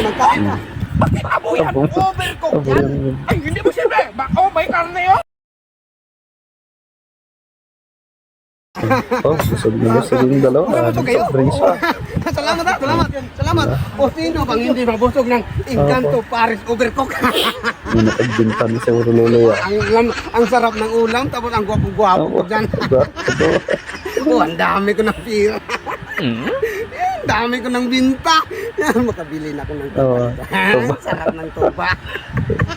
magkain ka. Bakit abo yan? Overcook yan. Ay, hindi mo siyempre. Oh, may karne yun. Oh, busog na busog yung dalawa. Busog mo kayo. Drinks pa. Salamat ha, salamat. Salamat. O sino bang hindi mabusog ng Encanto Paris Overcook? Hindi nakagbinta ni Siguro Lolo yan. Ang sarap ng ulam, tapos ang gwapo-gwapo ko dyan. Oh, ang dami ko ng pira. Ang dami ko ng binta. Yan, makabili na ako ng tuba. Sarap ng tuba.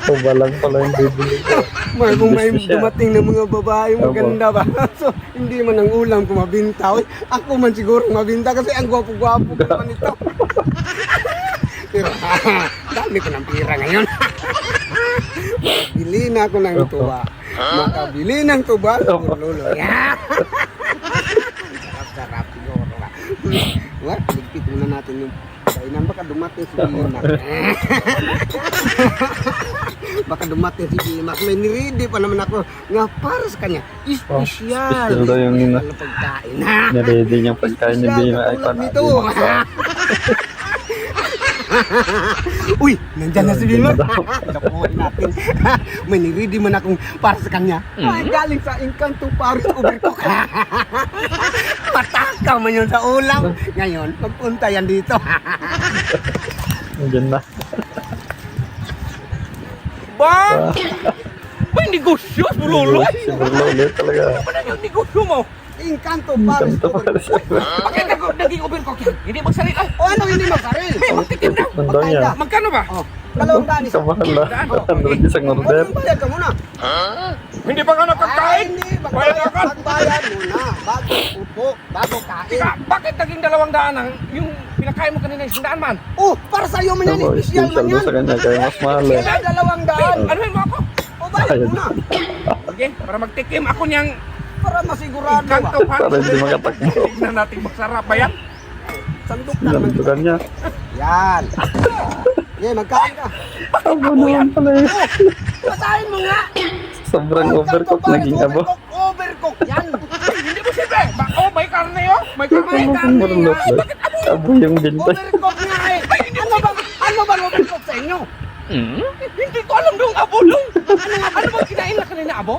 Tuba lang pala yung bibili ko. Kung may dumating ng mga babae maganda ba? So, hindi man ang ulam ko mabinta. Uy, ako man siguro mabinta kasi ang gwapo-gwapo ko naman ito. Pero, dami ko ng pira ngayon. Makabili na ako ng tuba. Makabili ng tuba. Lolo. Yeah. Sarap siguro. What? Ligpit muna natin yung kainan. Baka dumating si Bimac. Baka dumating si Bimac. May niridi pa naman ako nga para sa kanya. Espesyal. Espesyal daw yung pagkain. niredy niyang pagkain ni Bimac. Ay, nito. Uy, nandyan na si Bimac. Nakuha natin. May niridi man akong para sa kanya. Ay, galing sa Encanto Paris Overcook. Pataka man yun sa ulam. Ngayon, pagpunta yan dito. Nandiyan na. Ba? May negosyo, Lolo. Si Lolo talaga. Ano na yung negosyo mo? Encanto Paris Encanto Paris Overcook. Bakit naging overcook yan? Hindi magsalita. O ano hindi magsaril? May magtikim na. Tandaan niya. Magkano ba? Oh, 200 isa. Kamahal na. Ano isang order? Magbayad ka muna. Hindi pa nga nakakain. Hindi, Bayad ka. magbayad muna. Bago upo, bago kain. Teka, bakit naging 200 ang yung pinakain mo kanina 100 man? Oh, para sa'yo man yan. Ano, Special man special daw yan. sa kanya. Kaya mas mahal eh. Kaya 200. Anuhin mo ako? O, bayad muna. Okay, para magtikim ako niyang Para masigurado Encanto ba? Para hindi makatakbo. Tignan natin masarap ba yan? Sandok na naman. Lantukan niya. Yan. Yeah, magkain ka. Abo naman pala eh. Patayin mo nga. Sobrang overcook naging abo. Overcook yan. Hindi mo siyempre. Oh, may karne yun. May karne. Ano kung marunot eh. Abo yung bintay. Overcook nga eh. Ano ba overcook sa inyo? Hindi ko alam dong abo dong. Ano bang kinain na kanina abo?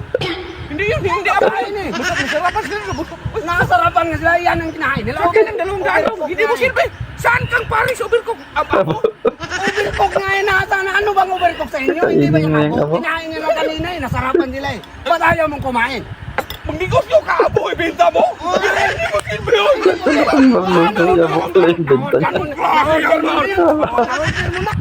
Hindi yun, hindi abo yun eh. Masarapan sila na busok. Nakasarapan nga sila. Yan ang kinain nila. Okay lang, 200. Hindi mo siyempre. Saan kang Paris overcook? Abo? Overcook nga eh. Nasaan? Ano bang overcook sa inyo? Hindi ba yung abo? Kinain nila kanina eh. Nasarapan nila eh. Ba't ayaw mong kumain? Magnegosyo ka abo, ibenta mo? Hindi mo siyempre yun. Ang marunot na abo pala yung bintay. Anong klase yan, man? Order mo na.